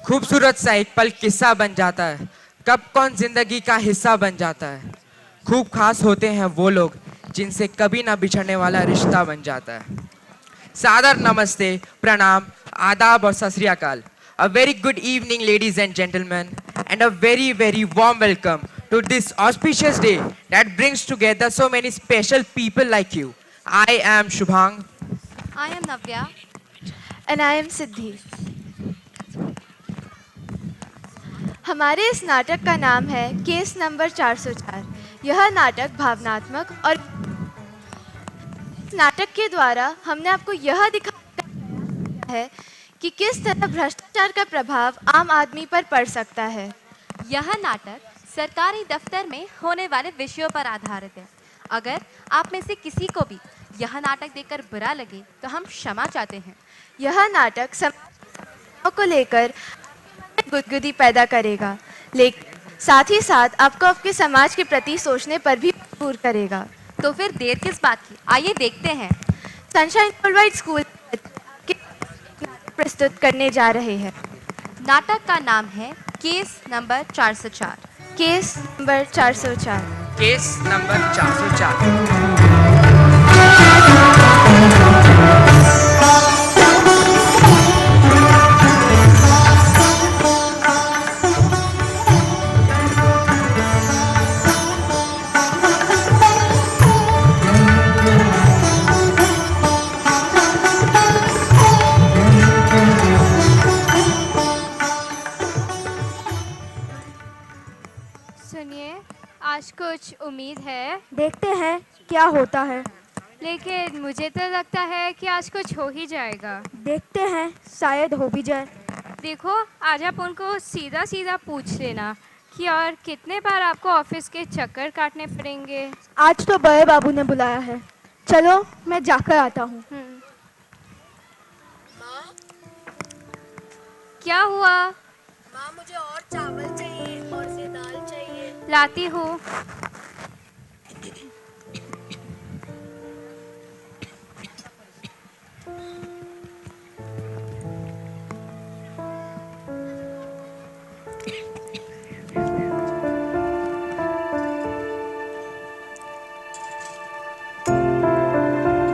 खूबसूरत सा एक पल किस्सा बन जाता है, कब कौन जिंदगी का हिस्सा बन जाता है। खूब खास होते हैं वो लोग जिनसे कभी ना बिछड़ने वाला रिश्ता बन जाता है। सादर नमस्ते, प्रणाम, आदाब और सत श्री अकाल। A very good evening, ladies and gentlemen, and a very, very warm welcome to this auspicious day that brings together so many special people like you. I am Shubhang. I am Navya. And I am Siddhi. हमारे इस नाटक का नाम है case number 404। यह नाटक भावनात्मक और इस नाटक के द्वारा हमने आपको यह दिखाया है कि किस तरह भ्रष्टाचार का प्रभाव आम आदमी पर पड़ सकता है। यह नाटक सरकारी दफ्तर में होने वाले विषयों पर आधारित है। अगर आप में से किसी को भी यह नाटक देखकर बुरा लगे तो हम क्षमा चाहते हैं। यह नाटक समाज को लेकर गुदगुदी पैदा करेगा, लेकिन साथ ही साथ आपको आपके समाज के प्रति सोचने पर भी मजबूर करेगा। तो फिर देर किस बात की, आइए देखते हैं। सनशाइन वर्ल्डवाइड स्कूल प्रस्तुत करने जा रहे हैं। नाटक का नाम है case number 404। Case number 404। Case number 404। सुनिए, आज कुछ उम्मीद है, देखते हैं क्या होता है। लेकिन मुझे तो लगता है कि आज कुछ हो ही जाएगा। देखते हैं, शायद हो भी जाए। देखो, आज आप उनको सीधा सीधा पूछ लेना कि और कितने बार आपको ऑफिस के चक्कर काटने पड़ेंगे। आज तो बड़े बाबू ने बुलाया है, चलो मैं जाकर आता हूँ। क्या हुआ? माँ, मुझे और चावल चाहिए और से दाल चाहिए। लाती हूँ।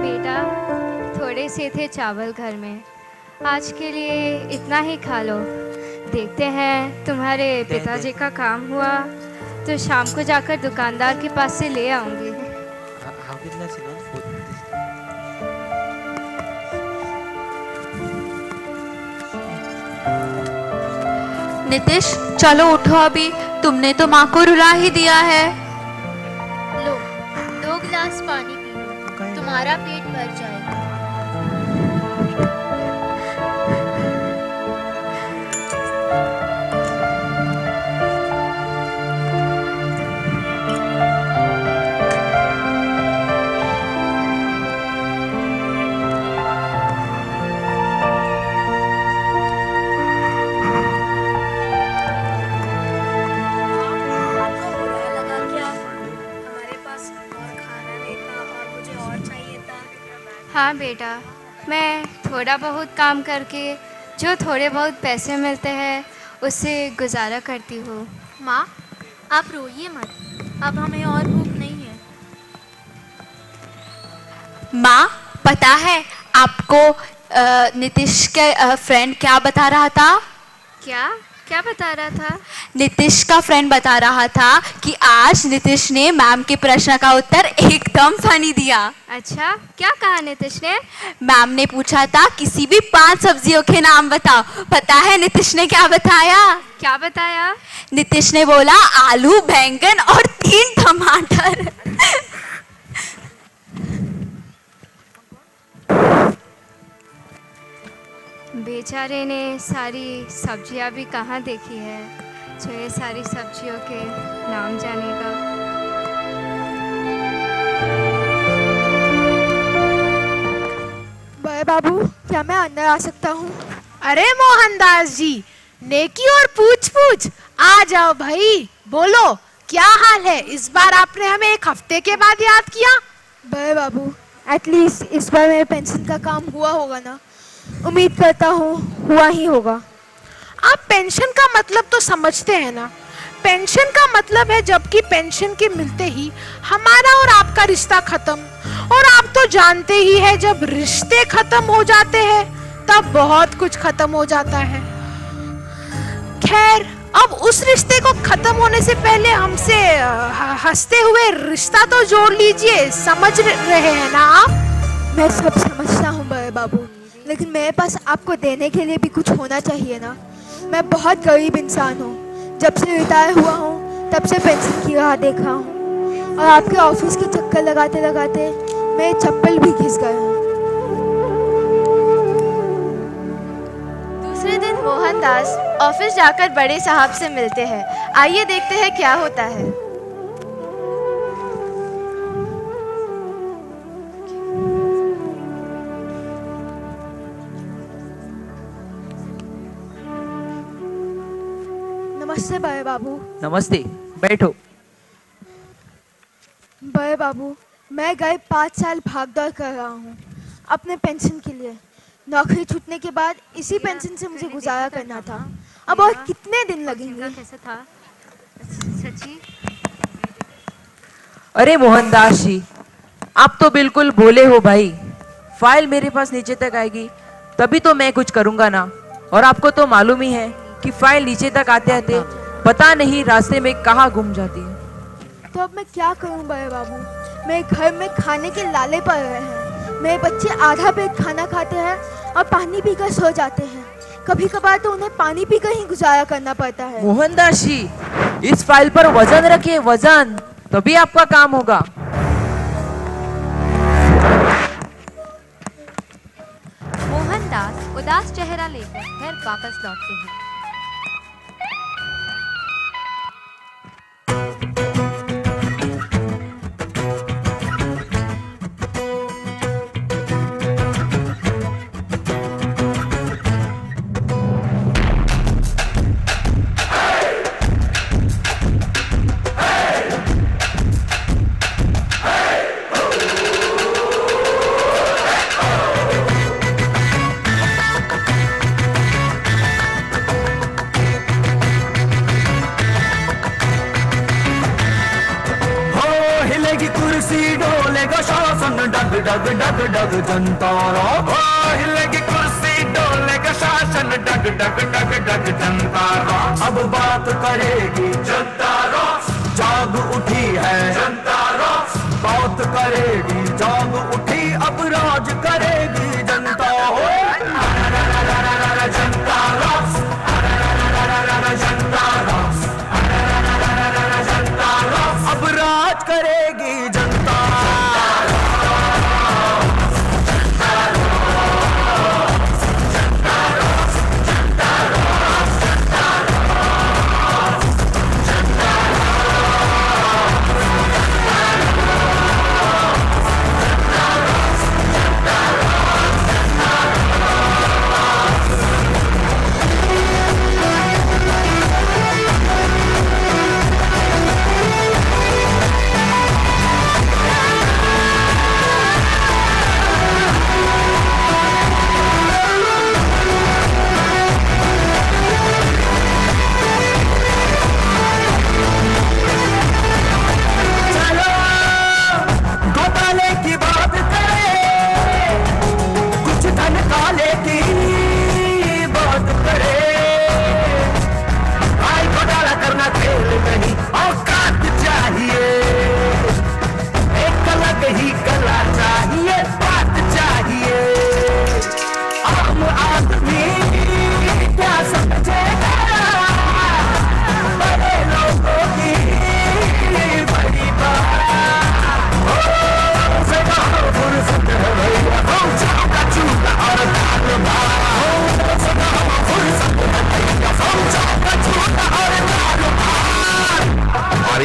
बेटा, थोड़े से थे चावल घर में, आज के लिए इतना ही खा लो। देखते हैं तुम्हारे पिताजी का काम हुआ तो शाम को जाकर दुकानदार के पास से ले आऊंगी। नितिश, चलो उठो, अभी तुमने तो माँ को रुला ही दिया है। लो, 2 गिलास पानी पी लो, तुम्हारा पेट भर जाएगा। हाँ बेटा, मैं थोड़ा बहुत काम करके जो थोड़े बहुत पैसे मिलते हैं उससे गुजारा करती हूँ। माँ, आप रोइए मत, अब हमें और भूख नहीं है। माँ, पता है आपको नितिश के फ्रेंड क्या बता रहा था? क्या बता रहा था? नितिश का फ्रेंड बता रहा था कि आज नितिश ने मैम के प्रश्न का उत्तर एकदम फनी दिया। अच्छा, क्या कहा नितिश ने? मैम ने पूछा था किसी भी 5 सब्जियों के नाम बताओ। पता है नितिश ने क्या बताया? क्या बताया? नितिश ने बोला आलू, बैंगन और 3 टमाटर। बेचारे ने सारी सब्जियां भी कहाँ देखी है जो ये सारी सब्जियों के नाम जानेगा। बड़े बाबू, क्या मैं अंदर आ सकता हूँ? अरे मोहनदास जी, नेकी और पूछ पूछ, आ जाओ भाई, बोलो क्या हाल है? इस बार आपने हमें 1 हफ्ते के बाद याद किया। बड़े बाबू, एटलीस्ट इस बार मेरे पेंशन का काम हुआ होगा ना? उम्मीद करता हूँ हुआ ही होगा। आप पेंशन का मतलब तो समझते हैं ना? पेंशन का मतलब है जबकि पेंशन के मिलते ही हमारा और आपका रिश्ता खत्म। और आप तो जानते ही है जब रिश्ते खत्म हो जाते हैं तब बहुत कुछ खत्म हो जाता है। खैर, अब उस रिश्ते को खत्म होने से पहले हमसे हंसते हुए रिश्ता तो जोड़ लीजिए। समझ रहे हैं ना आप? मैं सब समझता हूँ बड़े बाबू, लेकिन मेरे पास आपको देने के लिए भी कुछ होना चाहिए ना। मैं बहुत गरीब इंसान हूँ। जब से रिटायर हुआ हूँ तब से पेंशन की राह देखा हूँ, और आपके ऑफिस के चक्कर लगाते लगाते मेरे चप्पल भी घिस गए हैं। दूसरे दिन मोहनदास ऑफिस जाकर बड़े साहब से मिलते हैं। आइए देखते हैं क्या होता है। नमस्ते बड़े बाबू। नमस्ते, बैठो। बड़े बाबू, मैं गए 5 साल भागदौड़ कर रहा हूँ अपने पेंशन के लिए। नौकरी छूटने के बाद इसी पेंशन से मुझे गुजारा करना था। अब और कितने दिन लगेंगे? कैसा था सची? अरे मोहनदास जी, आप तो बिल्कुल बोले हो भाई। फाइल मेरे पास नीचे तक आएगी तभी तो मैं कुछ करूंगा ना। और आपको तो मालूम ही है कि फाइल नीचे तक आते आते पता नहीं रास्ते में कहाँ गुम जाती है। तो अब मैं क्या करूं बड़े बाबू? मेरे घर में खाने के लाले पड़ रहे हैं। मेरे बच्चे आधा पेट खाना खाते हैं और पानी पीकर सो जाते हैं। कभी कभार तो उन्हें पानी पीकर ही गुजारा करना पड़ता है। मोहनदास जी, इस फाइल पर वजन रखिए, वजन, तभी आपका काम होगा। मोहनदास उदास चेहरा लेकर घर वापस लौटते हैं। डग डग डग जनतारा, हिलेगी कुर्सी डोलेगा शासन, डग डग डग डग जनतारा। अब बात करेगी जनतारा, जाग उठी है जनतारा। बात करेगी जाग उठी, अब राज करेगी जनता हो। जनतारा, जनतारा, जनतारा, अब राज करेगी जनता।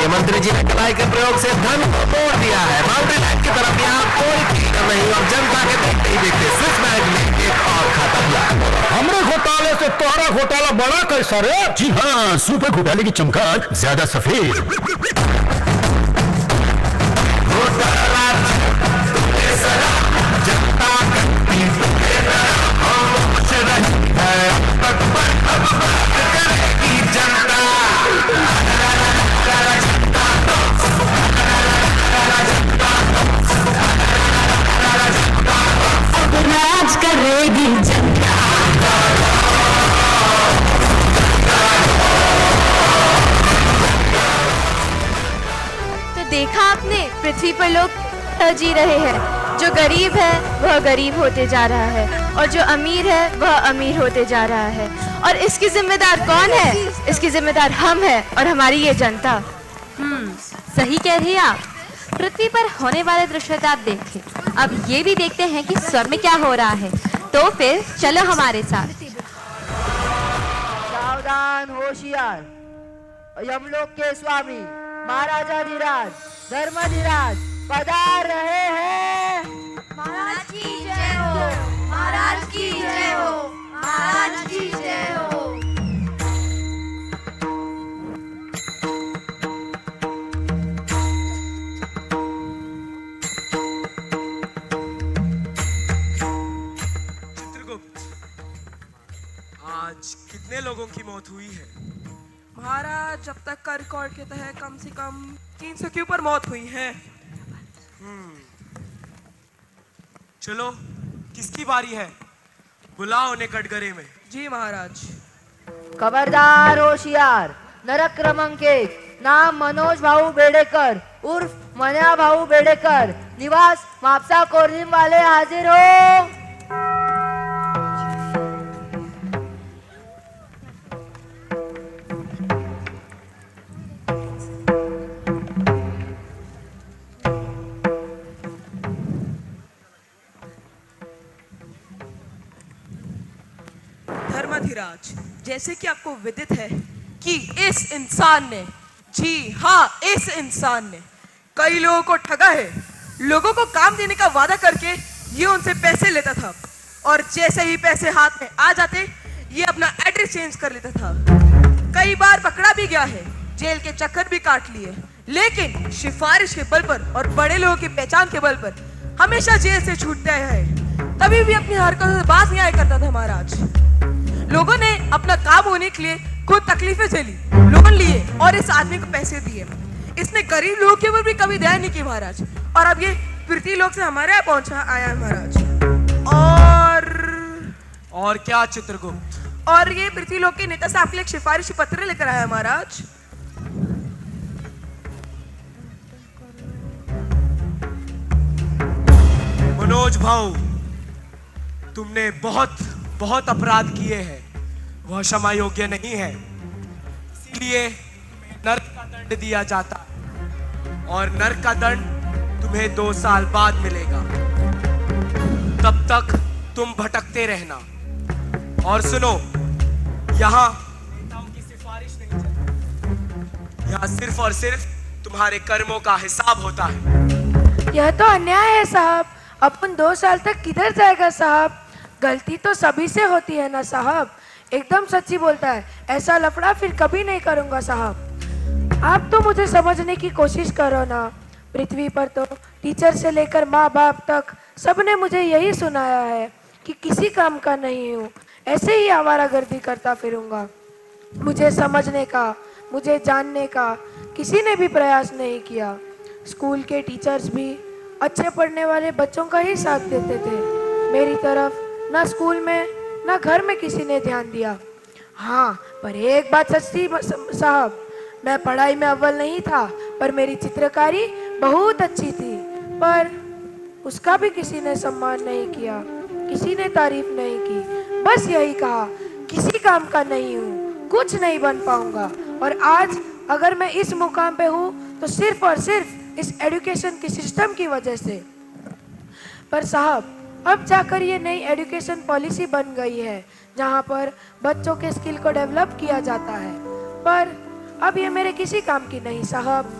मंत्री जी ने कलाई के प्रयोग से धन को तोड़ दिया है। बाउंड्री लाइन की तरफ यहाँ कोई फिक्र नहीं और जनता के देखते ही देखते स्विस बैंक में एक और खाता खुला। हमरे घोटाले से तोहरा घोटाला बड़ा कैसा रे? जी हाँ, सुपर घोटाले की चमकार ज्यादा सफेद। जनता देखा आपने पृथ्वी पर लोग जी रहे हैं। जो गरीब है वह गरीब होते जा रहा है और जो अमीर है वह अमीर होते जा रहा है। और इसकी जिम्मेदार कौन है? इसकी जिम्मेदार हम हैं और हमारी ये जनता। सही कह रही हैं आप। पृथ्वी पर होने वाले दृश्य आप देखें, अब ये भी देखते हैं कि स्वर्ग में क्या हो रहा है। तो फिर चलो हमारे साथ। सावधान, होशियार। यमलोक के स्वामी महाराजा धीराज, धर्मधीराज पधार रहे हैं। महाराज की जय हो, महाराज की जय हो, महाराज की जय हो। चित्रगुप्त, आज कितने लोगों की मौत हुई है? महाराज, जब तक का रिकॉर्ड के तहत कम से कम 300 के ऊपर मौत हुई है। चलो, किसकी बारी है? बुलाओ उन्हें कटघरे में। जी महाराज। खबरदार, होशियार। नरक क्रमांकित, नाम मनोज भाऊ बेडेकर उर्फ मन्या भाऊ बेडेकर, निवास मापसा कोर्निम वाले हाजिर हो। धर्मधीराज, जैसे कि आपको विदित है कि इस इंसान ने, जी हाँ, इस इंसान ने कई लोगों को ठगा है। लोगों को काम देने का वादा करके ये उनसे पैसे लेता था और जैसे ही पैसे हाथ में आ जाते ये अपना एड्रेस चेंज कर लेता था। कई बार पकड़ा भी गया है, जेल के चक्कर भी काट लिए, लेकिन सिफारिश के बल पर और बड़े लोगों की पहचान के बल पर हमेशा जेल से छूटता है। तभी भी अपनी हरकतों से बाज नहीं आया करता था महाराज। लोगों ने अपना काम होने के लिए खुद तकलीफें झेली, लोन लिए और इस आदमी को पैसे दिए। इसने गरीब लोगों के ऊपर भी कभी दया नहीं की महाराज। और अब ये पृथ्वी लोक से हमारे यहाँ पहुंचा आया है महाराज। और क्या चित्रगुप्त? और ये पृथ्वी लोक के नेता से आपके लिए एक सिफारिशी पत्र लेकर आया है महाराज। मनोज भाऊ, तुमने बहुत अपराध किए हैं, वह क्षमा योग्य नहीं है। इसीलिए नर्क का दंड दिया जाता है और नर्क का दंड तुम्हें 2 साल बाद मिलेगा। तब तक तुम भटकते रहना। और सुनो, यहाँ नेताओं की सिफारिश नहीं चलती, यहाँ सिर्फ और सिर्फ तुम्हारे कर्मों का हिसाब होता है। यह तो अन्याय है साहब। अपन 2 साल तक किधर जाएगा साहब? गलती तो सभी से होती है ना साहब। एकदम सच्ची बोलता है। ऐसा लफड़ा फिर कभी नहीं करूंगा साहब। आप तो मुझे समझने की कोशिश करो ना। पृथ्वी पर तो टीचर से लेकर माँ बाप तक सबने मुझे यही सुनाया है कि किसी काम का नहीं हूँ, ऐसे ही आवारागर्दी करता फिरूंगा। मुझे समझने का, मुझे जानने का किसी ने भी प्रयास नहीं किया। स्कूल के टीचर्स भी अच्छे पढ़ने वाले बच्चों का ही साथ देते थे। मेरी तरफ ना स्कूल में ना घर में किसी ने ध्यान दिया। हाँ, पर एक बात सच थी साहब, मैं पढ़ाई में अव्वल नहीं था, पर मेरी चित्रकारी बहुत अच्छी थी। पर उसका भी किसी ने सम्मान नहीं किया, किसी ने तारीफ नहीं की। बस यही कहा, किसी काम का नहीं हूँ, कुछ नहीं बन पाऊंगा। और आज अगर मैं इस मुकाम पे हूँ तो सिर्फ और सिर्फ इस एजुकेशन की सिस्टम की वजह से। पर साहब, अब जाकर ये नई एजुकेशन पॉलिसी बन गई है जहाँ पर बच्चों के स्किल को डेवलप किया जाता है। पर अब ये मेरे किसी काम की नहीं साहब।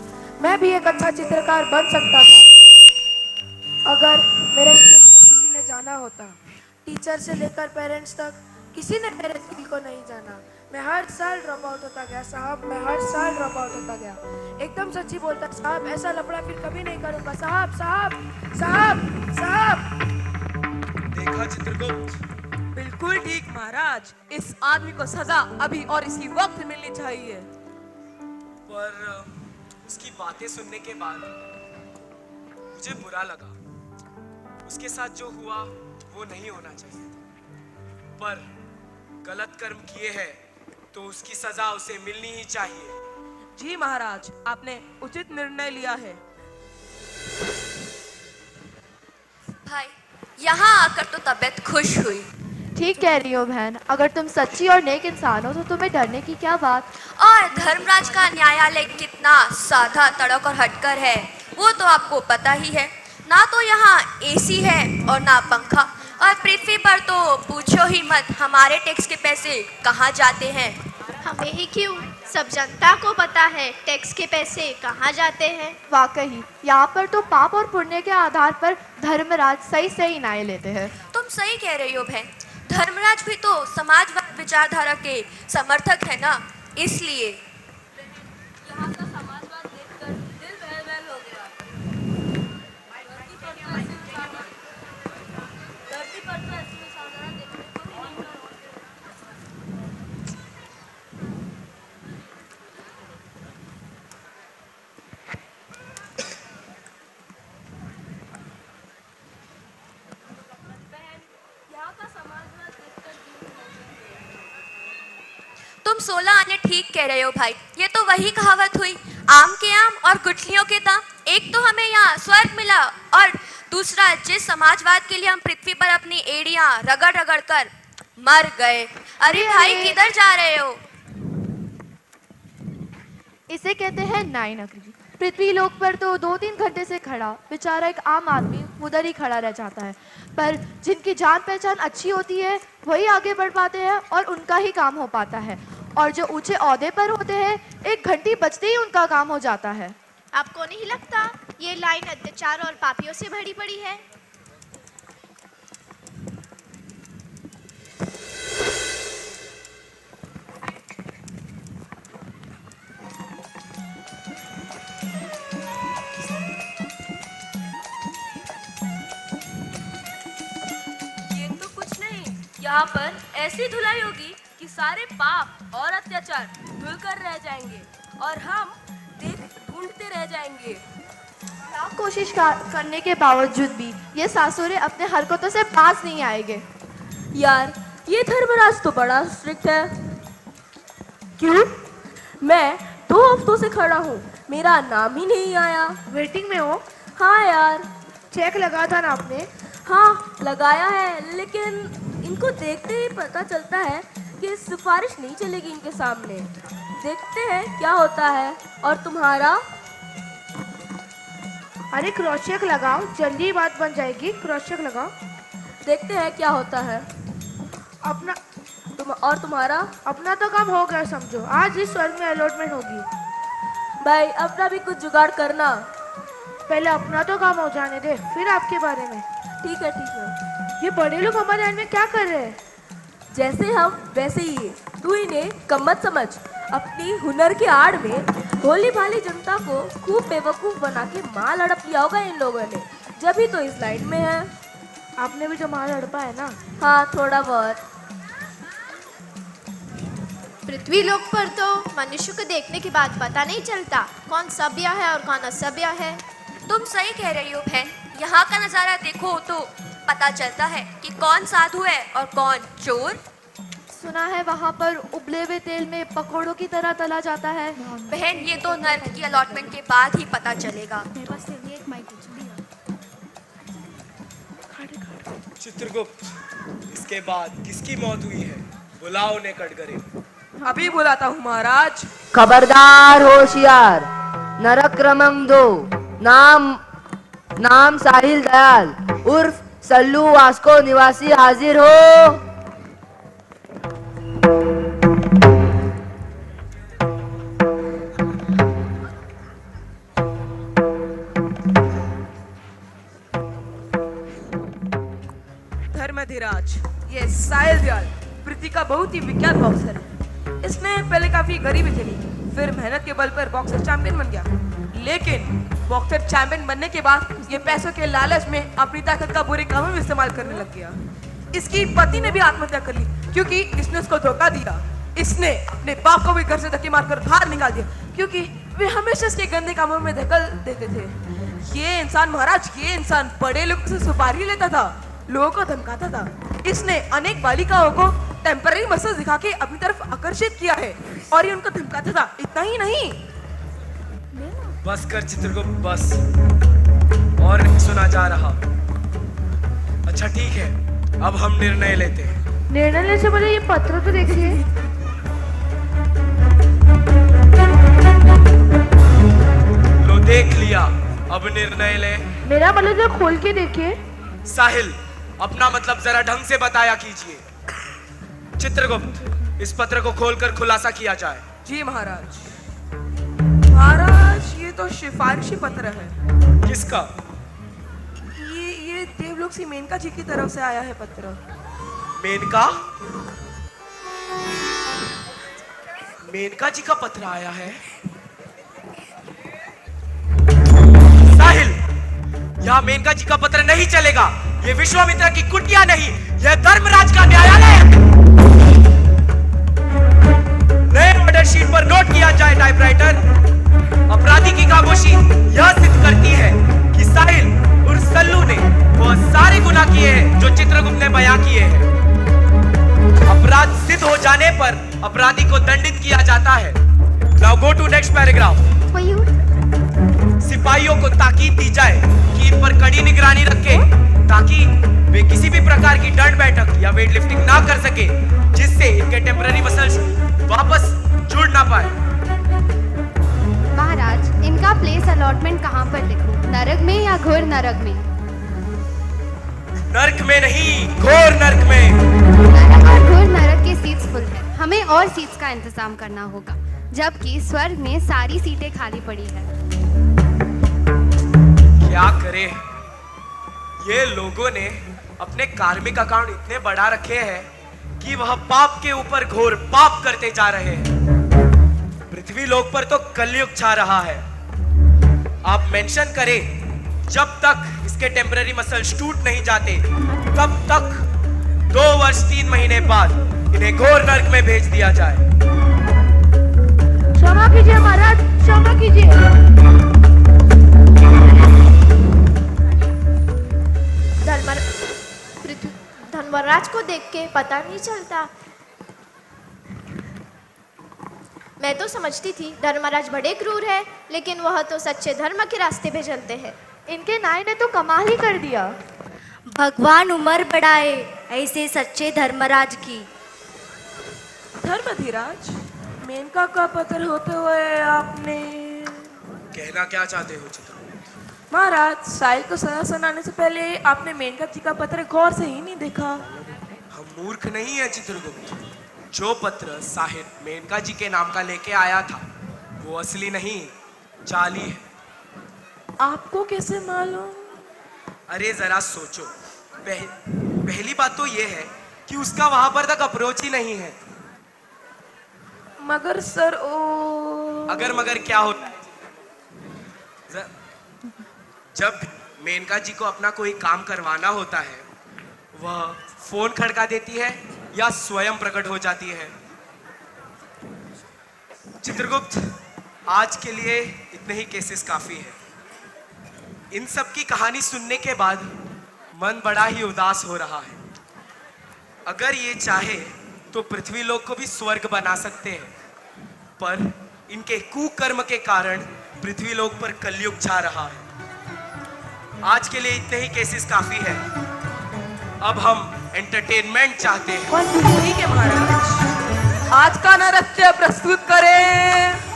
मैं भी एक अच्छा चित्रकार बन सकता था अगर मेरे स्किल को किसी ने जाना होता। टीचर से लेकर पेरेंट्स तक किसी ने मेरे स्किल को नहीं जाना। मैं हर साल ड्रॉप आउट होता गया साहब, मैं हर साल ड्रॉप आउट होता गया। एकदम सच्ची बोलता साहब, ऐसा लफड़ा फिर कभी नहीं करूँगा साहब। साहब साहब साहब। देखा चित्रगुप्त? बिल्कुल ठीक महाराज। इस आदमी को सजा अभी और इसी वक्त मिलनी चाहिए। पर उसकी बातें सुनने के बाद मुझे बुरा लगा। उसके साथ जो हुआ वो नहीं होना चाहिए था। पर गलत कर्म किए हैं तो उसकी सजा उसे मिलनी ही चाहिए। जी महाराज, आपने उचित निर्णय लिया है। भाई, यहाँ आकर तो तबीयत खुश हुई। ठीक कह रही हो बहन, अगर तुम सच्ची और नेक इंसान हो तो तुम्हें डरने की क्या बात। और धर्मराज का न्यायालय कितना साधा, तड़क और हटकर है वो तो आपको पता ही है। ना तो यहाँ एसी है और ना पंखा, और पृथ्वी पर तो पूछो ही मत हमारे टैक्स के पैसे कहाँ जाते हैं। हमें ही क्यों, सब जनता को पता है टैक्स के पैसे कहाँ जाते हैं। वाकई यहाँ पर तो पाप और पुण्य के आधार पर धर्मराज सही सही न्याय लेते हैं। तुम सही कह रही हो बहन, धर्मराज भी तो समाजवाद विचारधारा के समर्थक है ना, इसलिए यहाँ का समाजवाद देखकर दिल बहल हो गया। धरती पर तो ऐसी विचारधारा देखने को ही नहीं मिला। तुम 16 आने ठीक कह रहे हो भाई, ये तो वही कहावत हुई, आम के आम और गुठलियों के दाम। एक तो हमें यहाँ स्वर्ग मिला और दूसरा जिस समाजवाद के लिए हम पृथ्वी पर अपनी एड़ियां रगड़ रगड़ कर मर गए। अरे भाई किधर जा रहे हो? इसे कहते हैं नाई नकली। पृथ्वी लोक पर तो 2-3 घंटे से खड़ा बेचारा एक आम आदमी उधर ही खड़ा रह जाता है, पर जिनकी जान पहचान अच्छी होती है वही आगे बढ़ पाते हैं और उनका ही काम हो पाता है, और जो ऊंचे ओहदे पर होते हैं 1 घंटी बजते ही उनका काम हो जाता है। आपको नहीं लगता ये लाइन अत्याचार और पापियों से भरी पड़ी है? यहाँ पर ऐसी धुलाई होगी कि सारे पाप और अत्याचार धुलकर रह जाएंगे और हम ढूंढते रह जाएंगे। लाख कोशिश करने के बावजूद भी ये सासुरे अपने हरकतों से पास नहीं आएंगे। यार ये धर्मराज तो बड़ा स्ट्रिक्ट है। क्यों? मैं 2 हफ्तों से खड़ा हूँ, मेरा नाम ही नहीं आया। वेटिंग में हो? हाँ यार। चेक लगा था ना आपने? हाँ लगाया है, लेकिन इनको देखते ही पता चलता है कि सिफारिश नहीं चलेगी इनके सामने। देखते हैं क्या होता है। और तुम्हारा? अरे क्रॉस चेक लगाओ, जल्दी बात बन जाएगी। क्रॉस चेक लगाओ, देखते हैं क्या होता है। अपना और तुम्हारा? अपना तो काम हो गया समझो, आज इस स्वर्ग में अलॉटमेंट होगी। भाई अपना भी कुछ जुगाड़ करना। पहले अपना तो काम हो जाने दे, फिर आपके बारे में। ठीक है ठीक है। ये बड़े लोग हमारे लाइन में क्या कर रहे हैं? जैसे हम वैसे ही। तू इन्हें कम मत समझ, अपनी हुनर के आड़ में भोली भाली जनता को खूब बेवकूफ बना के माल हड़प लिया होगा इन लोगों ने, जब ही तो इस लाइन में है। आपने भी तो माल हड़पा है ना? हाँ थोड़ा बहुत। पृथ्वी लोक पर तो मनुष्य को देखने के बाद पता नहीं चलता कौन सभ्य है और कौन असभ्य है। तुम सही कह रही हो बहन, यहाँ का नजारा देखो तो पता चलता है कि कौन साधु है और कौन चोर। सुना है वहाँ पर उबले हुए तेल में पकौड़ों की तरह तला जाता है। बहन ये तो नर्क की अलॉटमेंट के बाद ही पता चलेगा। चित्रगुप्त, इसके बाद किसकी मौत हुई है? बुलाओ उन्हें कटघरे। अभी बुलाता हूँ महाराज। खबरदार होशियार, नरक क्रमांक 2, नाम साहिल दयाल उर्फ सल्लू वास्को निवासी हाजिर हो। धर्मधिराज, ये साहिल दयाल पृथ्वी का बहुत ही विख्यात बॉक्सर है। इसने पहले काफी गरीबी झेली, फिर मेहनत के बल पर बॉक्सर चैंपियन बन गया। लेकिन बॉक्सर चैंपियन बनने के बाद ये पैसों के लालच में अपनी ताकत का बुरे कामों में इस्तेमाल करने लग गया। इसकी पति ने भी आत्महत्या कर ली क्योंकि इसने उसको धोखा दिया। इसने अपने बाप को भी घर से धक्के मारकर बाहर निकाल दिया क्योंकि वे हमेशा इसके गंदे कामों में धकेल देते थे। ये इंसान महाराज, ये इंसान बड़े लोगों से सुपारी लेता था, लोगों को धमकाता था। इसने अनेक बालिकाओं को टेम्पररी मसल दिखा के अपनी तरफ आकर्षित किया है और ये उनको धमकाता था। इतना ही नहीं, बस कर चित्रगुप्त, बस। और नहीं सुना जा रहा। अच्छा ठीक है, अब हम निर्णय लेते हैं। निर्णय लेने से पहले ये पत्र तो देखिए। लो देख लिया, अब निर्णय ले। मेरा मतलब जो खोल के देखिए। साहिल, अपना मतलब जरा ढंग से बताया कीजिए। चित्रगुप्त, इस पत्र को खोलकर खुलासा किया जाए। जी महाराज। महाराज, ये तो सिफारिशी पत्र है। किसका? ये देवलोक से मेनका जी की तरफ से आया है पत्र। मेनका? मेनका जी का पत्र आया है? साहिल, यहाँ मेनका जी का पत्र नहीं चलेगा। ये विश्वामित्र की कुटिया नहीं, यह धर्मराज का न्यायालय है। नए ऑर्डर शीट पर नोट किया जाए टाइपराइटर। अपराधी की खामोशी यह सिद्ध करती है कि साहिल उर्फ सल्लू ने वो सारे गुनाह किए हैं जो चित्रगुप्त ने बयां किए हैं। अपराध सिद्ध हो जाने पर अपराधी को दंडित किया जाता है। Now go to next paragraph. सिपाहियों को ताकीद दी जाए कि इन पर कड़ी निगरानी रखें ताकि वे किसी भी प्रकार की दंड बैठक या वेट लिफ्टिंग ना कर सके, जिससे इनके टेम्पररी मसल्स वापस जुड़ ना पाए। महाराज, इनका प्लेस अलॉटमेंट कहाँ पर लिखूं? नरक में या घोर नरक में? नरक में नहीं, घोर नरक में। नरक और घोर नरक की सीट्स फुल है, हमें और सीट्स का इंतजाम करना होगा, जबकि स्वर्ग में सारी सीटें खाली पड़ी है। क्या करे, ये लोगों ने अपने कार्मिक अकाउंट इतने बढ़ा रखे हैं कि वह पाप के ऊपर घोर पाप करते जा रहे हैं। पृथ्वी लोक पर तो कलयुग छा रहा है। आप मेंशन करें, जब तक इसके टेम्पररी मसल्स टूट नहीं जाते, तब तक 2 वर्ष 3 महीने बाद इन्हें घोर नरक में भेज दिया जाए। क्षमा कीजिए महाराज, क्षमा कीजिए। धर्मराज को देख के पता नहीं चलता। मैं तो समझती थी धर्मराज बड़े क्रूर है, लेकिन वह तो सच्चे धर्म के रास्ते पे चलते हैं। इनके नाई ने तो कमाल ही कर दिया। भगवान उम्र बढ़ाए ऐसे सच्चे धर्मराज की। धर्मधीराज, मेनका का पत्र होते हुए आपने कहना क्या चाहते हो चित्रगुप्त? महाराज, साहिल को सजा सुनाने से पहले आपने मेनका जी का पत्र गौर से ही नहीं देखा। हम मूर्ख नहीं है चित्रगुप्त। जो पत्र साहिल मेनका जी के नाम का लेके आया था वो असली नहीं, जाली है। आपको कैसे मालूम? अरे जरा सोचो, पहली बात तो ये है कि उसका वहां पर तक अप्रोच ही नहीं है। मगर सर अगर मगर क्या होता है? जब मेनका जी को अपना कोई काम करवाना होता है, वह फोन खड़का देती है या स्वयं प्रकट हो जाती है। चित्रगुप्त, आज के लिए इतने ही केसेस काफी है। इन सब की कहानी सुनने के बाद मन बड़ा ही उदास हो रहा है। अगर ये चाहे तो पृथ्वी लोक को भी स्वर्ग बना सकते हैं, पर इनके कुकर्म के कारण पृथ्वी लोक पर कलयुग छा रहा है। आज के लिए इतने ही केसेस काफी है। अब हम एंटरटेनमेंट चाहते हैं। ठीक है महाराज, आज का नृत्य प्रस्तुत करें।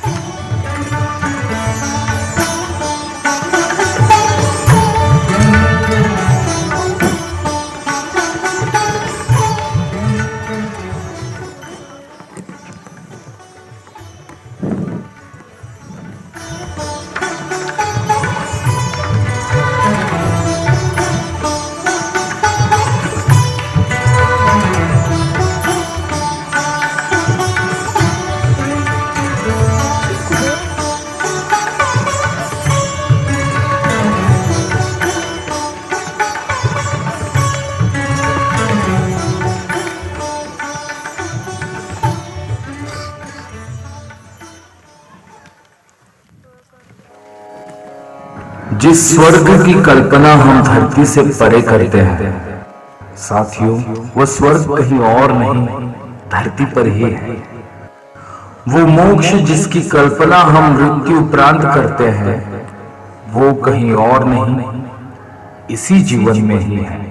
जिस स्वर्ग की कल्पना हम धरती से परे करते हैं साथियों, वो स्वर्ग कहीं और नहीं, धरती पर ही है। वो मोक्ष जिसकी कल्पना हम मृत्यु उपरांत करते हैं, वो कहीं और नहीं, इसी जीवन में ही है।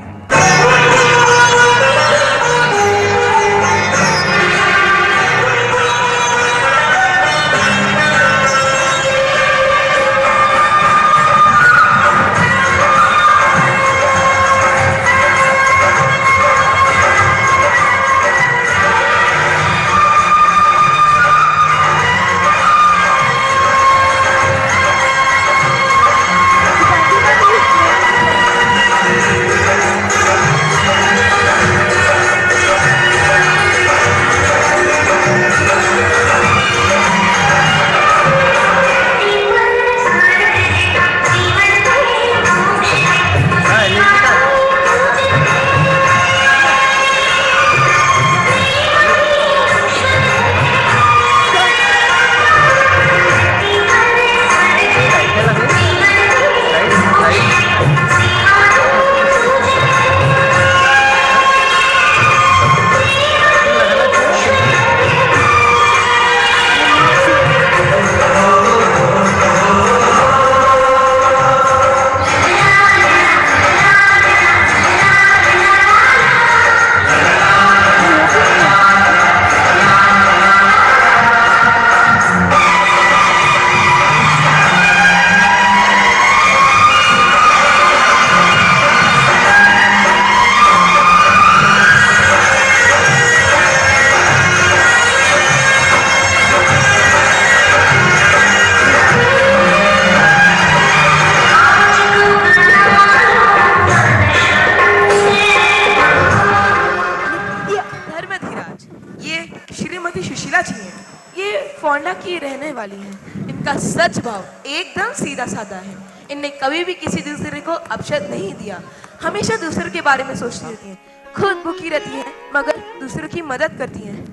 की रहने वाली हैं। इनका सच भाव एकदम सीधा साधा है। इनने कभी भी किसी दूसरे को अपशब्द नहीं दिया, हमेशा दूसरे के बारे में सोचती रहती हैं, खुद भूखी रहती हैं मगर दूसरों की मदद करती हैं।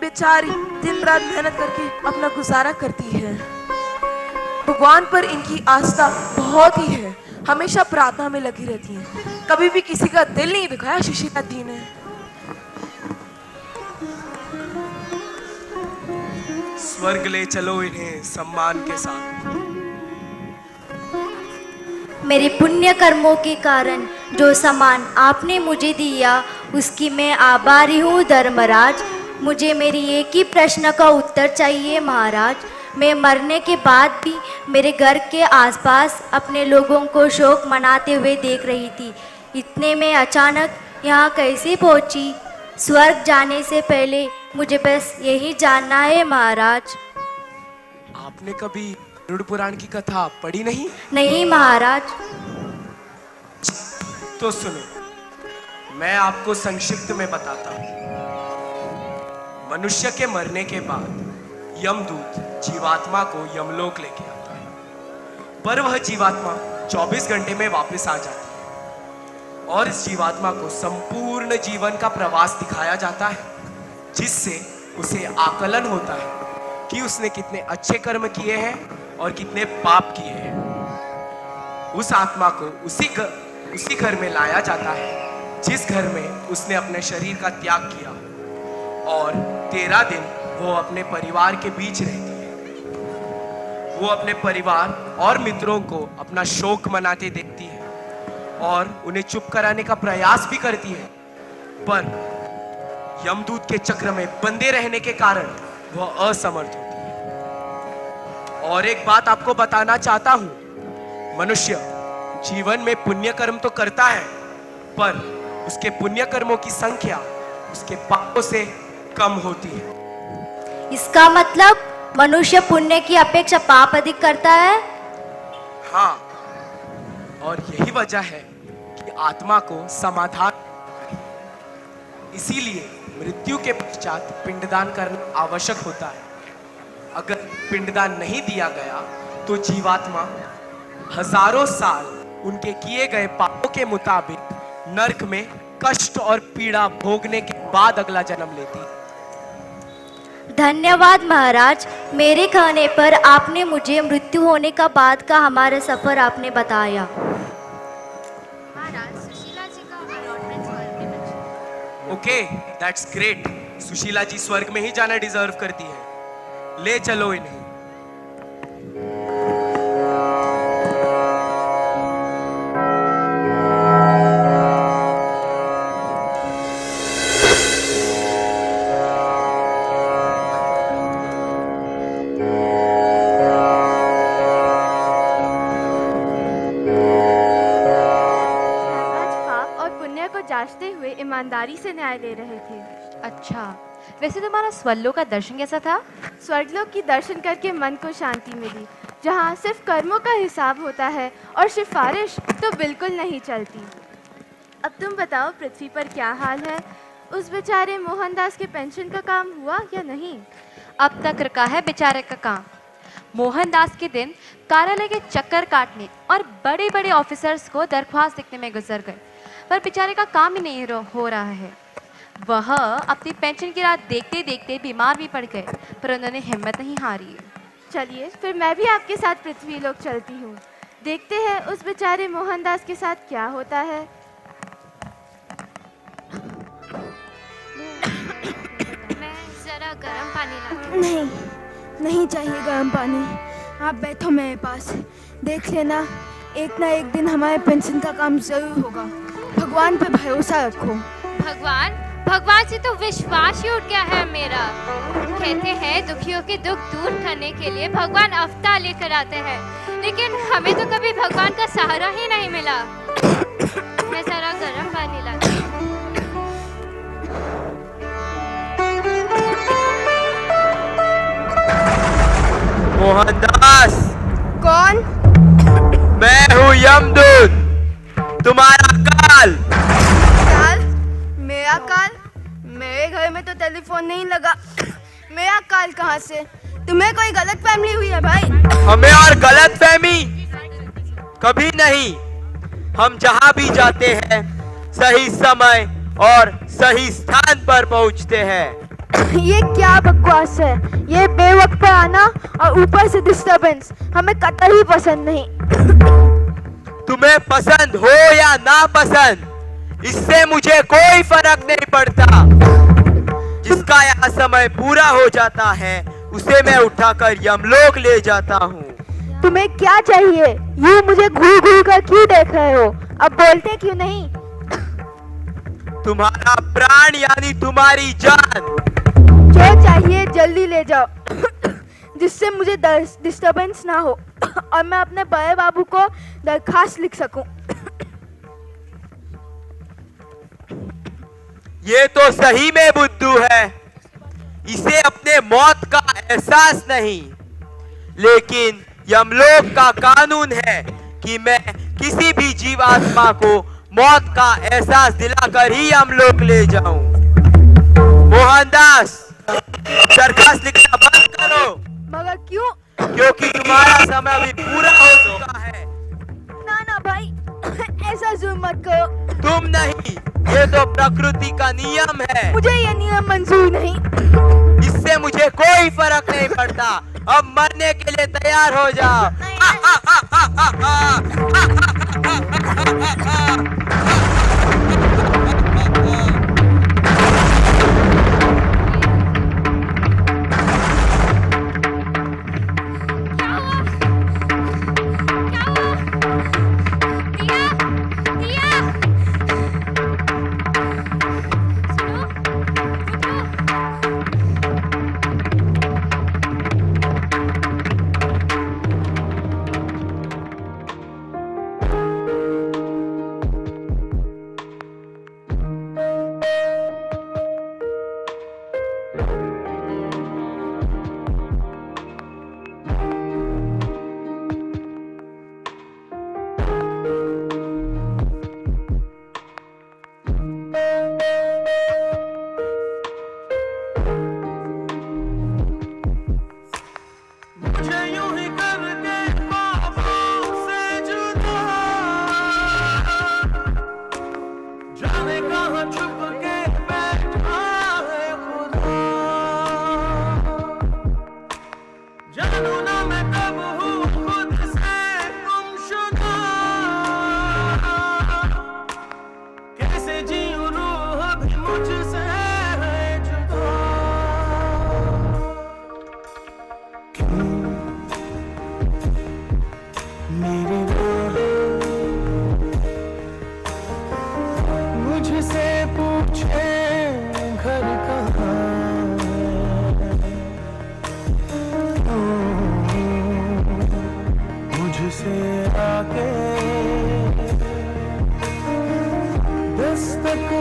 बेचारी दिन रात मेहनत करके अपना गुजारा करती है। भगवान पर इनकी आस्था बहुत ही है, हमेशा प्रार्थना में लगी रहती हैं। कभी भी किसी का दिल नहीं दुखाया सुशीला जी ने। स्वर्ग ले चलो इन्हें सम्मान के साथ। मेरे पुण्य कर्मों के कारण जो सम्मान आपने मुझे दिया उसकी मैं आभारी हूँ धर्मराज। मुझे मेरी एक ही प्रश्न का उत्तर चाहिए महाराज। मैं मरने के बाद भी मेरे घर के आसपास अपने लोगों को शोक मनाते हुए देख रही थी। इतने में अचानक यहाँ कैसे पहुँची? स्वर्ग जाने से पहले मुझे बस यही जानना है महाराज। आपने कभी गरुड़ पुराण की कथा पढ़ी नहीं? नहीं महाराज। तो सुनो, मैं आपको संक्षिप्त में बताता हूँ। मनुष्य के मरने के बाद यमदूत जीवात्मा को यमलोक लेके आता है, पर वह जीवात्मा 24 घंटे में वापस आ जाती है और इस जीवात्मा को संपूर्ण जीवन का प्रवास दिखाया जाता है, जिससे उसे आकलन होता है कि उसने कितने अच्छे कर्म किए हैं और कितने पाप किए हैं। उस आत्मा को उसी घर में लाया जाता है जिस घर में उसने अपने शरीर का त्याग किया, और 13 दिन वो अपने परिवार के बीच रहती है। वो अपने परिवार और मित्रों को अपना शोक मनाते देखती है और उन्हें चुप कराने का प्रयास भी करती है, पर यमदूत के चक्र में बंधे रहने के कारण वह असमर्थ होती है। और एक बात आपको बताना चाहता हूं, मनुष्य जीवन में पुण्य कर्म तो करता है, पर उसके पुण्य कर्मों की संख्या उसके पापों से कम होती है। इसका मतलब मनुष्य पुण्य की अपेक्षा पाप अधिक करता है? हाँ, और यही वजह है कि आत्मा को समाधान, इसीलिए मृत्यु के पश्चात पिंडदान करना आवश्यक होता है। अगर पिंडदान नहीं दिया गया तो जीवात्मा हजारों साल उनके किए गए पापों के मुताबिक नरक में कष्ट और पीड़ा भोगने के बाद अगला जन्म लेती है। धन्यवाद महाराज, मेरे कहने पर आपने मुझे मृत्यु होने का बाद का हमारा सफर आपने बताया। महाराज, सुशीला जी का अलॉटमेंट स्वर्ग में बचा। Okay, that's great. Sushila ji स्वर्ग में ही जाना डिजर्व करती है। ले चलो इन्हें। जांचते हुए ईमानदारी से न्याय ले रहे थे। अच्छा, वैसे तुम्हारा स्वर्गलोक का दर्शन कैसा था? स्वर्गलोक की दर्शन करके मन को शांति मिली, जहाँ सिर्फ कर्मों का हिसाब होता है और सिफारिश तो बिल्कुल नहीं चलती। अब तुम बताओ पृथ्वी पर क्या हाल है? उस बेचारे मोहनदास के पेंशन का काम हुआ या नहीं? अब तक रुका है बेचारे का काम। मोहनदास के दिन कार्यालय के चक्कर काटने और बड़े बड़े ऑफिसर्स को दरख्वास्त लिखने में गुजर गए, पर बेचारे का काम ही नहीं हो रहा है। वह अपनी पेंशन की रात देखते देखते बीमार भी पड़ गए, पर उन्होंने हिम्मत नहीं हारी। चलिए फिर मैं भी आपके साथ पृथ्वी लोक चलती हूँ, देखते हैं उस बेचारे मोहनदास के साथ क्या होता है। मैं जरा गर्म पानी लाती हूँ। नहीं, नहीं चाहिए गर्म पानी। आप बैठो मेरे पास, देख लेना एक ना एक दिन हमारे पेंशन का काम जरूर होगा। भगवान पे भरोसा रखो। भगवान से तो विश्वास ही उठ गया है मेरा। कहते हैं दुखियों के दुख दूर करने के लिए भगवान अवतार लेकर आते हैं, लेकिन हमें तो कभी भगवान का सहारा ही नहीं मिला। मैं जरा गर्म पानी लाती हूँ। मोहनदास। कौन? मैं हूँ यमदूत, तुम्हारा काल। काल? मेरा काल? मेरे घर में तो टेलीफोन नहीं लगा। मेरा काल कहाँ से? तुम्हें कोई गलतफहमी हुई है भाई? हमें और गलतफहमी कभी नहीं। हम जहाँ भी जाते हैं सही समय और सही स्थान पर पहुँचते हैं। ये क्या बकवास है? ये बेवक्त पे आना और ऊपर से डिस्टरबेंस हमें कतई पसंद नहीं। तुम्हें पसंद हो या ना पसंद, इससे मुझे कोई फर्क नहीं पड़ता। जिसका यहाँ समय पूरा हो जाता है उसे मैं उठाकर यमलोक ले जाता हूँ। तुम्हें क्या चाहिए? यूँ मुझे घूर घूर कर क्यों देख रहे हो? अब बोलते क्यों नहीं? तुम्हारा प्राण यानी तुम्हारी जान। जो चाहिए जल्दी ले जाओ, जिससे मुझे डिस्टरबेंस ना हो और मैं अपने बड़े बाबू को दरखास्त लिख सकूं। ये तो सही में बुद्धू है। इसे अपने मौत का एहसास नहीं, लेकिन यमलोक का कानून है कि मैं किसी भी जीवात्मा को मौत का एहसास दिलाकर ही यमलोक ले जाऊं। मोहनदास, दरखास्त लिखना बंद करो। मगर क्यों? क्योंकि तुम्हारा समय अभी पूरा हो चुका है। ना ना भाई, ऐसा जुल्म मत करो। तुम नहीं, ये तो प्रकृति का नियम है। मुझे ये नियम मंजूर नहीं। इससे मुझे कोई फर्क नहीं पड़ता। अब मरने के लिए तैयार हो जाओ।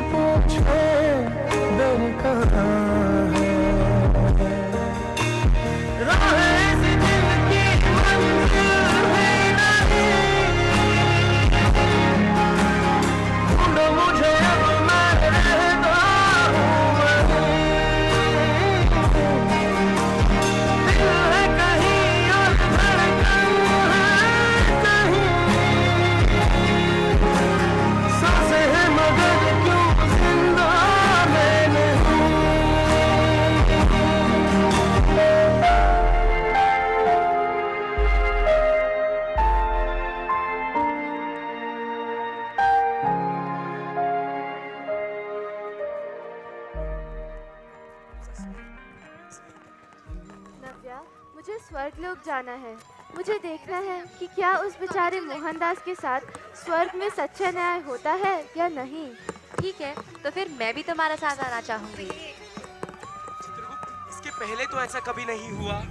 पूछे दिल कहाँ है, राहें सी दिल की मंजिल भी नहीं, ढूंढो मुझे अब मैं रहता हूँ वहीं, दिल है कहीं और धड़कन है कहीं, सांसें हैं मगर क्यों जिंदा मैं नहीं। नव्या, मुझे स्वर्गलोक जाना है। मुझे देखना है कि क्या उस बेचारे मोहनदास के साथ स्वर्ग में सच्चा न्याय होता है या नहीं। ठीक है, तो फिर मैं भी तुम्हारा साथ आना चाहूंगी। इसके पहले तो ऐसा कभी नहीं हुआ।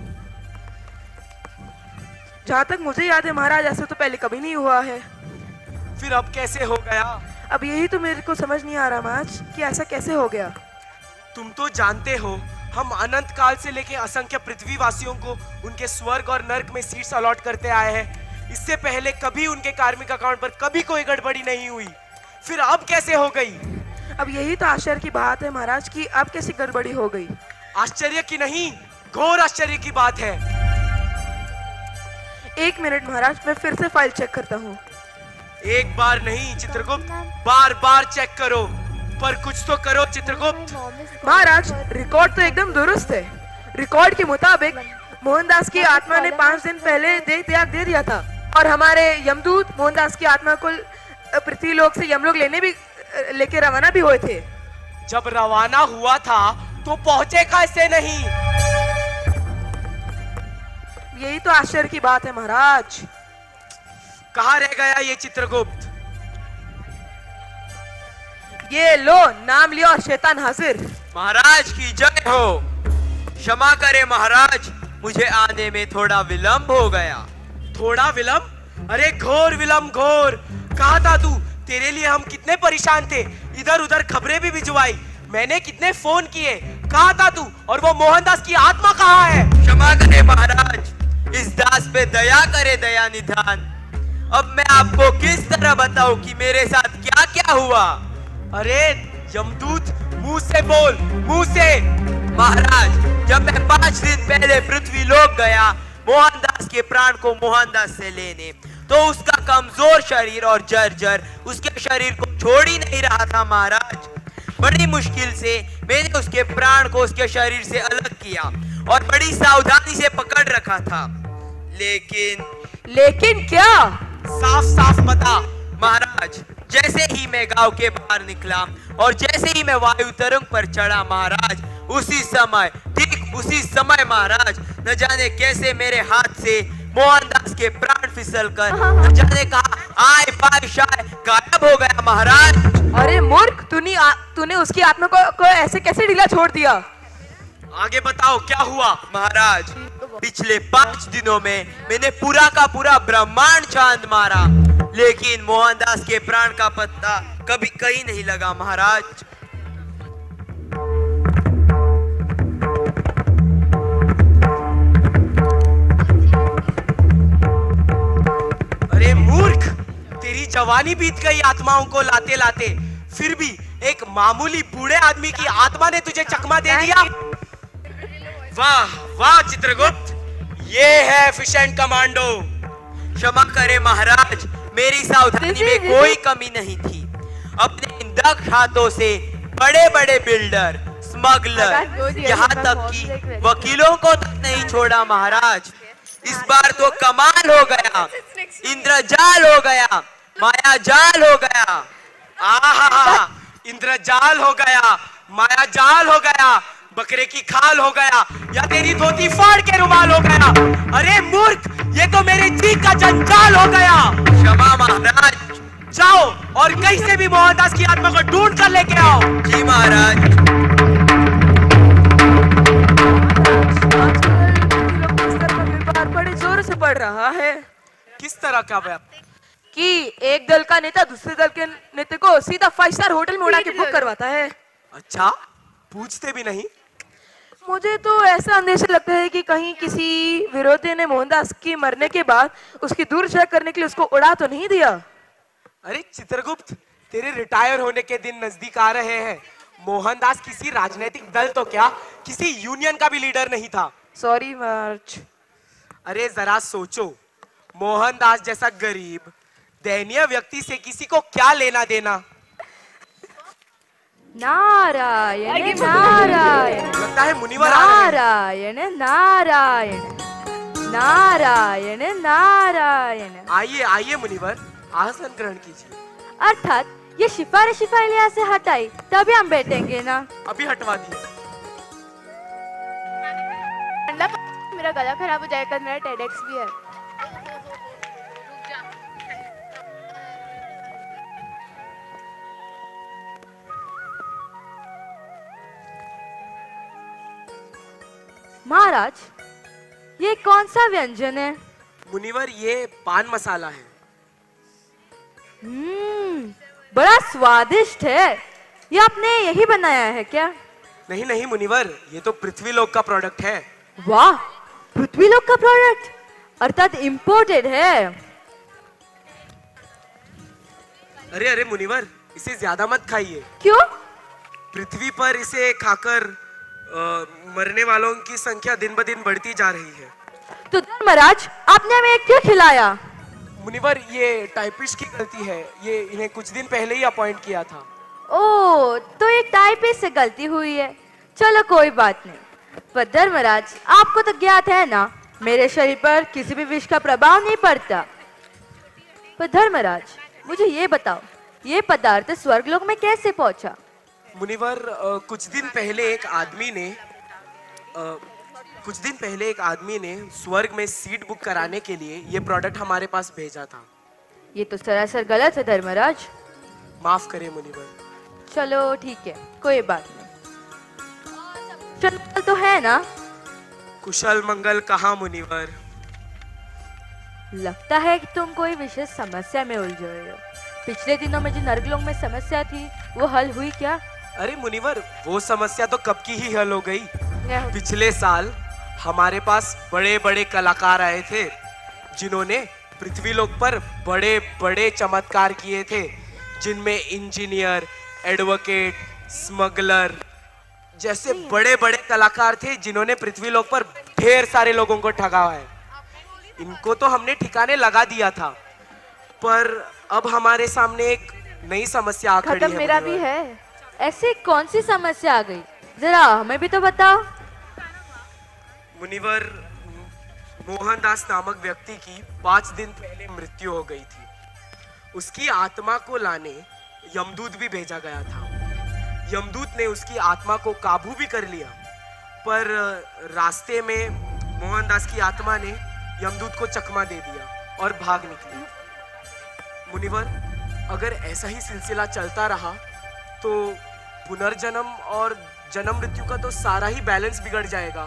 जहाँ तक मुझे याद है महाराज, ऐसा तो पहले कभी नहीं हुआ है। फिर अब कैसे हो गया? अब यही तो मेरे को समझ नहीं आ रहा महाराज कि ऐसा कैसे हो गया। तुम तो जानते हो हम अनंत काल से लेके असंख्य पृथ्वीवासियों को उनके स्वर्ग और नर्क में सीट्स अलॉट करते आए हैं। इससे पहले कभी उनके कार्मिक अकाउंट पर कभी कोई गड़बड़ी नहीं हुई, फिर अब कैसे हो गई? अब यही तो आश्चर्य की बात है महाराज कि अब कैसी गड़बड़ी हो गई। आश्चर्य की नहीं, घोर आश्चर्य की बात है। एक मिनट महाराज, मैं फिर से फाइल चेक करता हूँ। एक बार नहीं चित्रगुप्त, बार बार चेक करो, पर कुछ तो करो चित्रगुप्त। महाराज, रिकॉर्ड तो एकदम दुरुस्त है। रिकॉर्ड के मुताबिक मोहनदास की आत्मा ने 5 दिन पहले देह त्याग दे दिया था और हमारे यमदूत मोहनदास की आत्मा को पृथ्वीलोक से यमलोक लेके रवाना भी हुए थे। जब रवाना हुआ था तो पहुंचे कैसे नहीं? यही तो आश्चर्य की बात है महाराज। कहाँ रह गया ये चित्रगुप्त? ये लो, नाम लिया और शैतान हाजिर। महाराज की जय हो। क्षमा करे महाराज, मुझे आने में थोड़ा विलंब हो गया। थोड़ा विलंब? अरे घोर विलंब, घोर। कहाँ था तू? तेरे लिए हम कितने परेशान थे, इधर उधर खबरें भी भिजवाई, मैंने कितने फोन किए। कहाँ था तू? और वो मोहनदास की आत्मा कहाँ है? क्षमा करे महाराज, इस दास पे दया करे दया निधान। अब मैं आपको किस तरह बताऊं कि मेरे साथ क्या क्या हुआ? अरे यमदूत, मुंह से बोल, मुंह से। महाराज, जब मैं 5 दिन पहले पृथ्वीलोक गया मोहनदास के प्राण को मोहनदास से लेने, तो उसका कमजोर शरीर और जर्जर उसके शरीर को छोड़ ही नहीं रहा था महाराज। बड़ी मुश्किल से मैंने उसके प्राण को उसके शरीर से अलग किया और बड़ी सावधानी से पकड़ रखा था। लेकिन क्या? साफ साफ बता महाराज। जैसे ही मैं गांव के बाहर निकला और जैसे ही मैं वायु तरंग पर चढ़ा महाराज, उसी समय, ठीक उसी समय महाराज, न जाने कैसे मेरे हाथ से मोहनदास के प्राण फिसलकर न जाने कहा आय पाय शाय गायब हो गया महाराज। अरे मूर्ख, तूने उसकी आत्मा को ऐसे कैसे ढीला छोड़ दिया? आगे बताओ क्या हुआ? महाराज, पिछले 5 दिनों में मैंने पूरा का पूरा ब्रह्मांड चांद मारा, लेकिन मोहनदास के प्राण का पत्ता कभी कहीं नहीं लगा महाराज। अरे मूर्ख, तेरी जवानी बीत गई आत्माओं को लाते लाते, फिर भी एक मामूली बूढ़े आदमी की आत्मा ने तुझे चकमा दे दिया। वाह वाह चित्रगुप्त, ये है फिश एंड कमांडो। क्षमा करे महाराज, मेरी सावधानी में कोई कमी नहीं थी। अपने इन दक्ष हाथों से बड़े बड़े बिल्डर, स्मगलर, यहाँ तक कि वकीलों को तक नहीं छोड़ा महाराज। इस बार तो कमाल हो गया, इंद्रजाल हो गया, माया जाल हो गया। आहा, इंद्रजाल हो गया, माया जाल हो गया, बकरे की खाल हो गया, या तेरी धोती फाड़ के रुमाल हो गया। अरे मूर्ख, ये तो मेरे जी का जंजाल हो गया। क्षमा महाराज। जाओ और कहीं से भी मोहनदास की आत्मा को ढूंढ कर लेके आओ। जी महाराज। बड़े जोर से बढ़ रहा है। किस तरह का व्यापार? कि एक दल का नेता दूसरे दल के नेता को सीधा 5 स्टार होटल में उड़ा के बुक करवाता है। अच्छा, पूछते भी नहीं? मुझे तो ऐसा अंदेशा लगता है कि कहीं किसी विरोधी ने मोहनदास के मरने के बाद उसकी दूर चेक करने के लिए उसको उड़ा तो नहीं दिया। अरे चित्रगुप्त, तेरे रिटायर होने के दिन नजदीक आ रहे हैं। मोहनदास किसी राजनीतिक दल तो क्या, किसी यूनियन का भी लीडर नहीं था। सॉरी मार्च। अरे जरा सोचो, मोहनदास जैसा गरीब दयनीय व्यक्ति से किसी को क्या लेना देना। नारायण नारायण, लगता है मुनिवर नारायण नारायण, नारायण नारायण। आइए आइए मुनिवर, आसन ग्रहण कीजिए। अर्थात ये सिफारिश यहाँ से हटाई तभी हम बैठेंगे ना? अभी हटवा दिए। मेरा गला खराब हो जाएगा, मेरा टेडेक्स भी है। महाराज, ये कौन सा व्यंजन है? मुनिवर, ये पान मसाला है। बड़ा स्वादिष्ट है। ये आपने यही बनाया है क्या? नहीं नहीं मुनिवर, ये तो पृथ्वीलोक का प्रोडक्ट है। वाह, पृथ्वीलोक का प्रोडक्ट, अर्थात इंपोर्टेड है। अरे अरे मुनिवर, इसे ज्यादा मत खाइए। क्यों? पृथ्वी पर इसे खाकर मरने वालों की संख्या दिन ब दिन बढ़ती जा रही है। तो धर्मराज, आपने हमें क्यों खिलाया? मुनिवर, ये टाइपिस्ट की गलती है। ये इन्हें कुछ दिन पहले ही अपॉइंट किया था। ओह, तो ये टाइपिस्ट से गलती हुई है। चलो कोई बात नहीं। पर धर्मराज, आपको तो ज्ञात है ना, मेरे शरीर पर किसी भी विष का प्रभाव नहीं पड़ता। पर धर्मराज, मुझे ये बताओ, ये पदार्थ स्वर्गलोक में कैसे पहुंचा? मुनिवर, कुछ दिन पहले एक आदमी ने स्वर्ग में सीट बुक कराने के लिए ये प्रोडक्ट हमारे पास भेजा था। ये तो सरासर गलत है धर्मराज। माफ करें मुनिवर। चलो ठीक है, कोई बात नहीं। चल तो है ना? कुशल मंगल कहाँ मुनिवर? लगता है कि तुम कोई विशेष समस्या में उलझे हुए हो। पिछले दिनों में जो नरकलोक में समस्या थी, वो हल हुई क्या? अरे मुनिवर, वो समस्या तो कब की ही हल हो गई। पिछले साल हमारे पास बड़े बड़े कलाकार आए थे, जिन्होंने पृथ्वीलोक पर बड़े बड़े चमत्कार किए थे, जिनमें इंजीनियर, एडवोकेट, स्मगलर जैसे बड़े बड़े कलाकार थे, जिन्होंने पृथ्वीलोक पर ढेर सारे लोगों को ठगा है। इनको तो हमने ठिकाने लगा दिया था, पर अब हमारे सामने एक नई समस्या आ खड़ी है। मेरा भी है। ऐसी कौन सी समस्या आ गई, जरा हमें भी तो बताओ। मुनिवर, मोहनदास नामक व्यक्ति की 5 दिन पहले मृत्यु हो गई थी। उसकी आत्मा को लाने यमदूत भी भेजा गया था। यमदूत ने उसकी आत्मा को काबू भी कर लिया, पर रास्ते में मोहनदास की आत्मा ने यमदूत को चकमा दे दिया और भाग निकली। मुनिवर, अगर ऐसा ही सिलसिला चलता रहा तो पुनर्जन्म और जन्म मृत्यु का तो सारा ही बैलेंस बिगड़ जाएगा।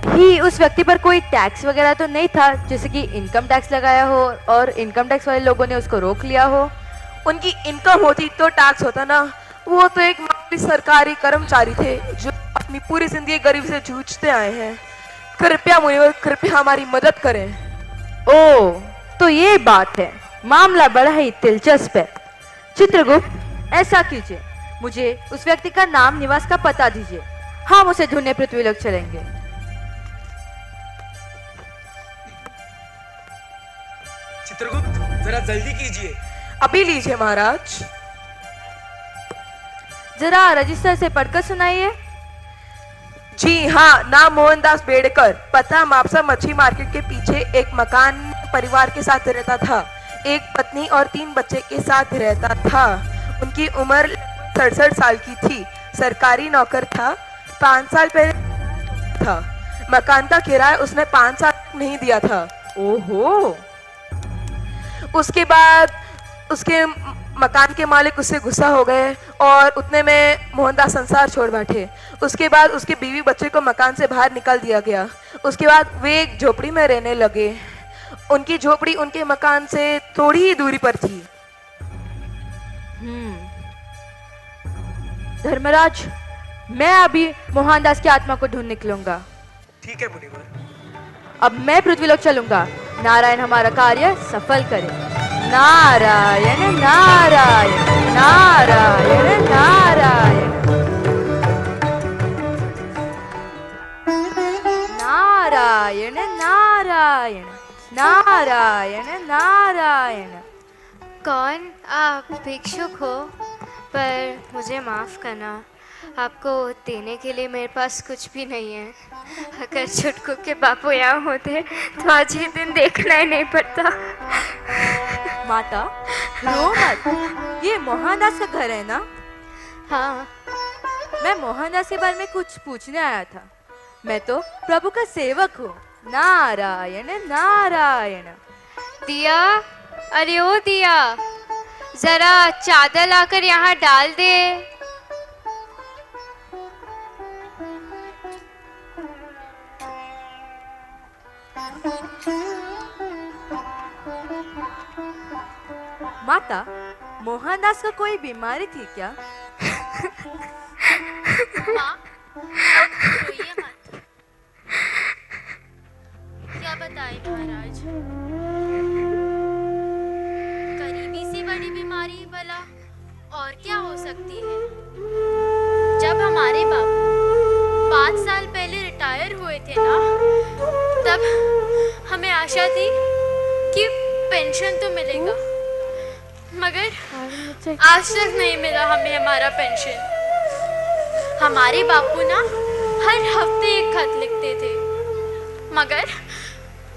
ही उस व्यक्ति पर कोई टैक्स वगैरह तो नहीं था, जैसे कि इनकम टैक्स लगाया हो और इनकम टैक्स वाले लोगों ने उसको रोक लिया हो? उनकी इनकम होती तो टैक्स होता ना। वो तो एक मामूली सरकारी कर्मचारी थे जो अपनी पूरी जिंदगी गरीबी से जूझते आए हैं। कृपया मुनिवर, कृपया हमारी मदद करें। ओह, तो ये बात है। मामला बड़ा ही दिलचस्प है। चित्रगुप्त, ऐसा कीजिए, मुझे उस व्यक्ति का नाम, निवास का पता दीजिए। हम उसे ढूंढने पृथ्वीलोक चलेंगे। चित्रगुप्त, जरा जल्दी कीजिए। अभी लीजिए महाराज। जरा रजिस्टर से पढ़कर सुनाइए। जी हाँ, नाम मोहनदास बेड़कर, पता मापसा मच्छी मार्केट के पीछे एक मकान परिवार के साथ रहता था। एक पत्नी और 3 बच्चे के साथ रहता था। उनकी उम्र 67 साल की थी। सरकारी नौकर था। 5 साल पहले था। मकान का किराया उसने 5 साल नहीं दिया था। ओहो। उसके बाद उसके मकान के मालिक उससे गुस्सा हो गए और उतने में मोहनदास संसार छोड़ बैठे। उसके बाद उसके बीवी बच्चे को मकान से बाहर निकाल दिया गया। उसके बाद वे एक झोपड़ी में रहने लगे। उनकी झोपड़ी उनके मकान से थोड़ी ही दूरी पर थी। धर्मराज, मैं अभी मोहनदास की आत्मा को ढूंढ निकलूंगा। ठीक है मुनिवर। अब मैं पृथ्वीलोक चलूंगा। नारायण हमारा कार्य सफल करे। नारायण नारायण नारायण नारायण नारायण नारायण नारायण नारायण। कौन आप भिक्षुक हो? पर मुझे माफ़ करना, आपको देने के लिए मेरे पास कुछ भी नहीं है। अगर छुटकू के बापू यहाँ होते तो आज ये दिन देखना ही नहीं पड़ता। माता, रो मत। ये मोहनदास का घर है ना? हाँ। मैं मोहनदास के बारे में कुछ पूछने आया था। मैं तो प्रभु का सेवक हूँ। नारायण नारायण। दिया, अरे ओ दिया, जरा चादर लाकर यहाँ डाल दे। माता, मोहनदास को कोई बीमारी थी क्या? माँ, रोइए मत। क्या बताएं महाराज? गरीबी से बड़ी बीमारी भला और क्या हो सकती है? जब हमारे बाबू 5 साल पहले रिटायर हुए थे ना, तब हमें आशा थी कि पेंशन तो मिलेगा, मगर आज तक नहीं मिला हमें हमारा पेंशन। हमारे बापू ना हर हफ्ते एक खत लिखते थे, मगर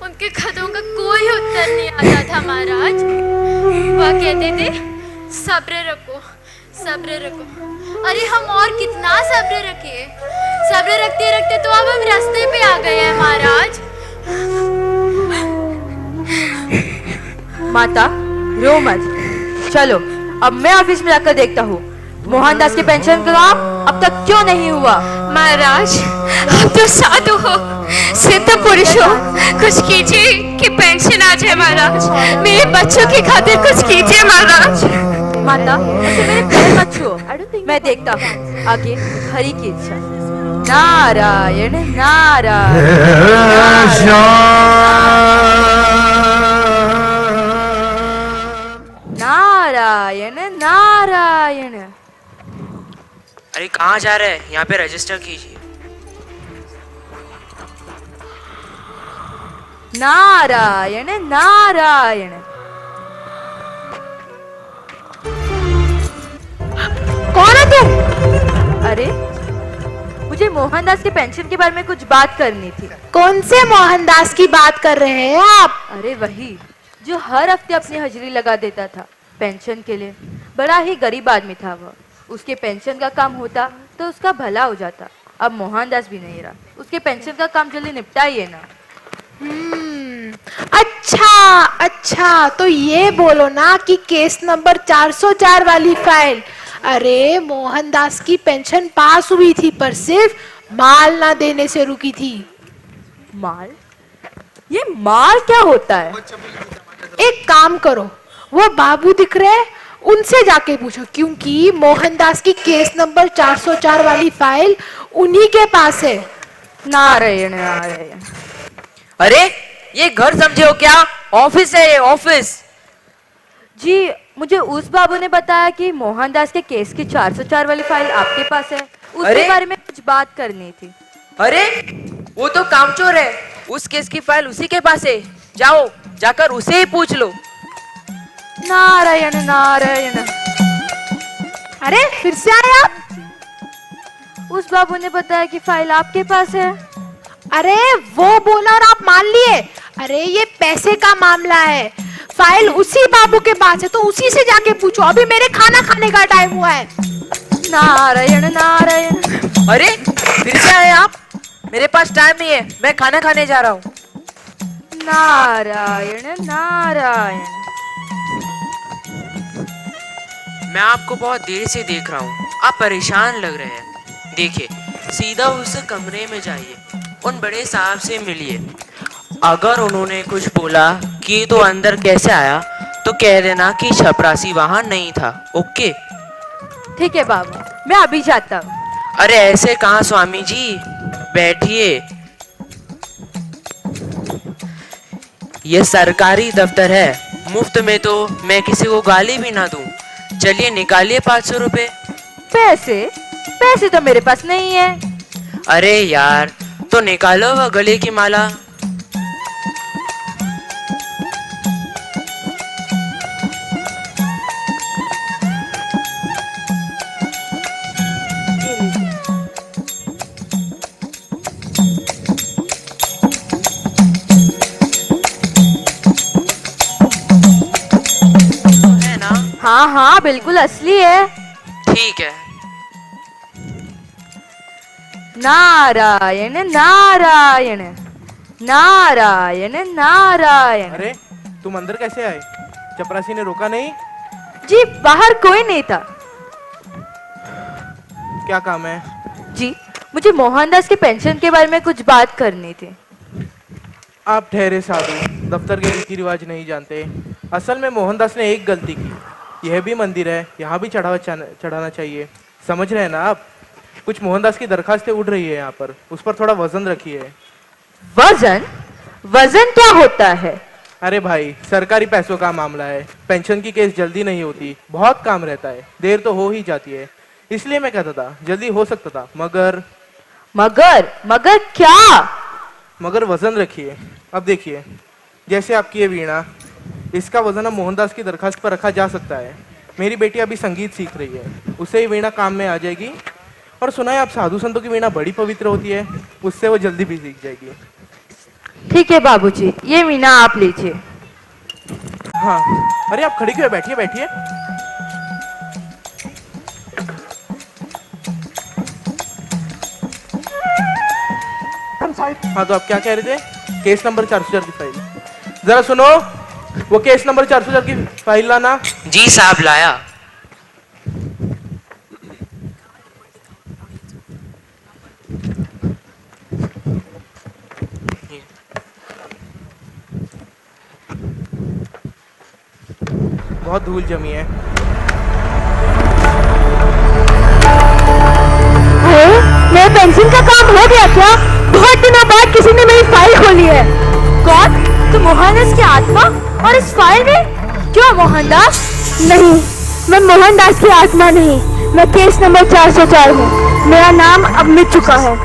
उनके खतों का कोई उत्तर नहीं आता था महाराज। वह कहते थे सब्र रखो, सब्र रखो। अरे हम और कितना सब्र रखे? सब्र रखते रखते तो अब हम रास्ते पे आ गए हैं महाराज। माता, रो मत। चलो, अब मैं ऑफिस में जाकर देखता हूँ मोहनदास के पेंशन का काम अब तक क्यों नहीं हुआ। महाराज, आप तो साधु हो, सिद्ध पुरुष हो, कुछ कीजिए कि पेंशन आ जाए महाराज। मेरे बच्चों की खातिर कुछ कीजिए महाराज। माता, ऐसे मेरे पैर मत छुओ, मैं देखता हूँ आगे हरि की इच्छा। नारायण नारायण नारायण नारायण। अरे कहाँ जा रहे हैं? यहाँ पे रजिस्टर कीजिए। नारायण नारायण। कौन है तुम? अरे, मुझे मोहनदास के पेंशन के बारे में कुछ बात करनी थी। कौन से मोहनदास की बात कर रहे हैं आप? अरे वही जो हर हफ्ते अपनी हाजिरी लगा देता था पेंशन के लिए। बड़ा ही गरीब आदमी था वह। उसके पेंशन का काम होता तो उसका भला हो जाता। अब मोहनदास भी नहीं रहा, उसके पेंशन का काम जल्दी निपटाइए ना। अच्छा अच्छा, तो ये बोलो ना कि केस नंबर 404 वाली फाइल। अरे मोहनदास की पेंशन पास हुई थी, पर सिर्फ माल ना देने से रुकी थी। माल? ये माल क्या होता है? एक काम करो, वो बाबू दिख रहे, उनसे जाके पूछो, क्योंकि मोहनदास की केस नंबर 404 वाली फाइल उन्हीं के पास है। नारायण नारायण। अरे ये घर समझे हो क्या? ऑफिस है ये, ऑफिस। जी, मुझे उस बाबू ने बताया कि मोहनदास के केस की 404 वाली फाइल आपके पास है, उसके बारे में कुछ बात करनी थी। अरे वो तो कामचोर है, उस केस की फाइल उसी के पास है। जाओ, जाकर उसे ही पूछ लो। नारायण नारायण। अरे फिर से आए आप? उस बाबू ने बताया कि फाइल आपके पास है। अरे वो बोला और आप मान लिए? अरे ये पैसे का मामला है, फाइल उसी बाबू के पास है, तो उसी से जाके पूछो। अभी मेरे खाना खाने का टाइम हुआ है। नारायण नारायण। अरे फिर से आए आप? मेरे पास टाइम नहीं है, मैं खाना खाने जा रहा हूँ। नारायण नारायण। मैं आपको बहुत देर से देख रहा हूँ, आप परेशान लग रहे हैं। देखिए, सीधा उस कमरे में जाइए, उन बड़े साहब से मिलिए। अगर उन्होंने कुछ बोला कि तो अंदर कैसे आया, तो कह देना कि चपरासी वहाँ नहीं था। ओके? ठीक है बाबू, मैं अभी जाता हूँ। अरे ऐसे कहाँ स्वामी जी, बैठिए। ये सरकारी दफ्तर है, मुफ्त में तो मैं किसी को गाली भी ना दूं। चलिए निकालिए 500 रुपए। पैसे तो मेरे पास नहीं है। अरे यार, तो निकालो वह गले की माला। हाँ हाँ बिल्कुल असली है। ठीक है। नारायण नारायण नारायण नारायण। अरे तुम अंदर कैसे आए? चपरासी ने रोका नहीं? जी बाहर कोई नहीं था। क्या काम है? जी मुझे मोहनदास के पेंशन के बारे में कुछ बात करनी थी। आप ठहरे साधु, दफ्तर के रीति रिवाज नहीं जानते। असल में मोहनदास ने एक गलती की। यह भी मंदिर है, यहाँ भी चढ़ाना चाहिए। समझ रहे हैं ना आप? कुछ मोहनदास की दरखास्तें उड़ रही है यहाँ पर, उस पर थोड़ा वजन रखिए। वजन? वजन क्या होता है? अरे भाई, सरकारी पैसों का मामला है। पेंशन की केस जल्दी नहीं होती, बहुत काम रहता है, देर तो हो ही जाती है। इसलिए मैं कहता था जल्दी हो सकता था, मगर मगर क्या? मगर वजन रखिए। अब देखिए, जैसे आपकी ये वीणा, इसका वजन अब मोहनदास की दरखास्त पर रखा जा सकता है। मेरी बेटी अभी संगीत सीख रही है, उससे ही वीणा काम में आ जाएगी। और सुना है आप साधु संतों की वीणा बड़ी पवित्र होती है, उससे वो जल्दी भी सीख जाएगी। ठीक है बाबूजी, ये वीणा आप लीजिए। हाँ, अरे आप खड़ी क्यों? बैठिए बैठिए। हाँ तो आप क्या कह रहे थे? केस नंबर 404 की फाइल जरा सुनो। वो केस नंबर 404 की फाइल लाना। जी साहब, लाया। बहुत धूल जमी है। मेरे पेंशन का काम हो गया क्या? बहुत दिनों बाद किसी ने मेरी फाइल खोली है। कौन? तो मोहनदास की आत्मा? और इस फाइल में क्यों मोहनदास? नहीं, मैं मोहनदास की आत्मा नहीं, मैं केस नंबर 404 हूँ। मेरा नाम अब मिट चुका है।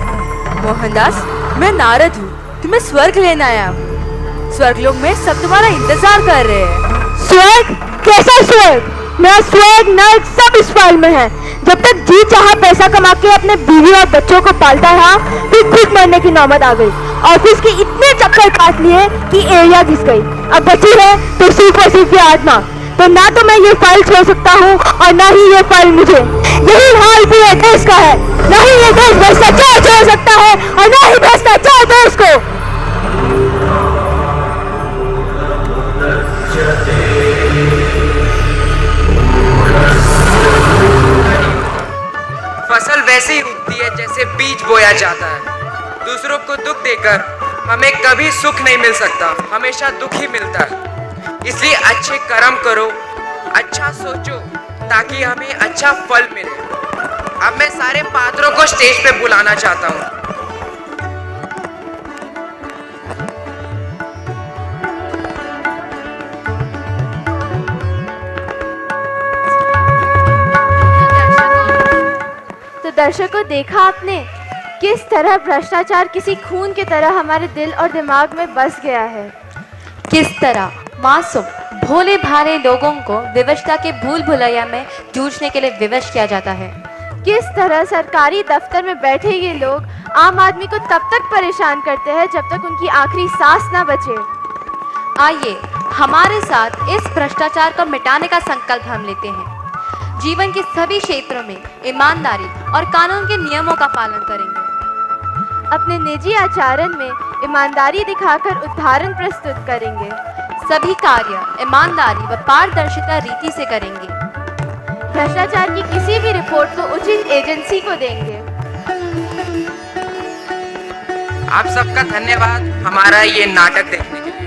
मोहनदास, मैं नारद हूँ, तुम्हें स्वर्ग लेने आया हूँ। स्वर्गलोक में सब तुम्हारा इंतजार कर रहे हैं। स्वर्ग? कैसा स्वर्ग? मेरा स्वर्ग नर्क सब इस फाइल में है। जब तक जी चाहा पैसा कमा के अपने बीवी और बच्चों को पालता रहा, फिर खुद मरने की नौबत आ गई। ऑफिस के इतने चक्कर काट लिए कि एरिया घिस गई। अब बची है तो सिर्फ और सिर्फ ये आत्मा। तो ना तो मैं ये फाइल छोड़ सकता हूँ और ना ही ये फाइल मुझे। यही हाल पूरे देश का है। ना ही ये देश भ्रष्टाचार छोड़ सकता है और ना ही भ्रष्टाचार देश को। फसल वैसे ही उगती है जैसे बीज बोया जाता है। दूसरों को दुख देकर हमें कभी सुख नहीं मिल सकता, हमेशा दुख ही मिलता है। इसलिए अच्छे कर्म करो, अच्छा सोचो, ताकि हमें अच्छा फल मिले। अब मैं सारे पात्रों को स्टेज पे बुलाना चाहता हूँ। तो दर्शकों, देखा आपने किस तरह भ्रष्टाचार किसी खून की तरह हमारे दिल और दिमाग में बस गया है। किस तरह मासूम भोले भाले लोगों को विवशता के भूल भुलैया में जूझने के लिए विवश किया जाता है। किस तरह सरकारी दफ्तर में बैठे ये लोग आम आदमी को तब तक परेशान करते हैं जब तक उनकी आखिरी सांस ना बचे। आइए हमारे साथ इस भ्रष्टाचार को मिटाने का संकल्प हम लेते हैं। जीवन के सभी क्षेत्रों में ईमानदारी और कानून के नियमों का पालन करेंगे। अपने निजी आचरण में ईमानदारी दिखाकर उदाहरण प्रस्तुत करेंगे। सभी कार्य ईमानदारी व पारदर्शिता रीति से करेंगे। भ्रष्टाचार की किसी भी रिपोर्ट को उचित एजेंसी को देंगे। आप सबका धन्यवाद हमारा ये नाटक देखने के लिए।